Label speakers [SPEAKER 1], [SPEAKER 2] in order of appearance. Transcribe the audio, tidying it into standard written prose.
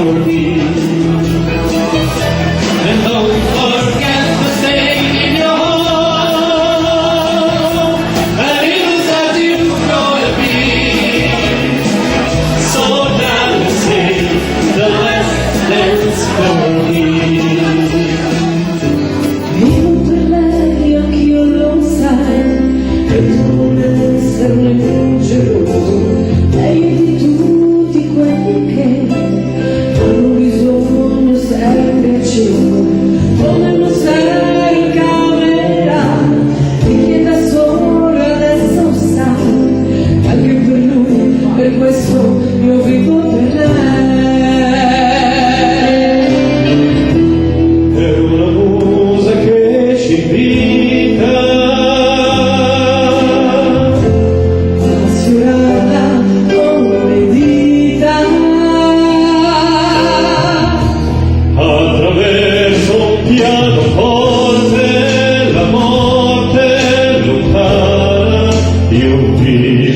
[SPEAKER 1] me. And don't forget to stay in your home, that is as you're gonna be. So now you sing the last dance for me.
[SPEAKER 2] Vivo per lei, anch'io lo sai, e tu non esserne geloso. Lei di tutti quelli che hanno bisogno sempre acceso, come lo sai in camera, e che da solo adesso sa, anche per lui, per questo io vivo per lei.
[SPEAKER 1] È una cosa che ci invita
[SPEAKER 2] A sfiorarla con le dita,
[SPEAKER 1] attraverso un pianoforte, la morte lontana, io vi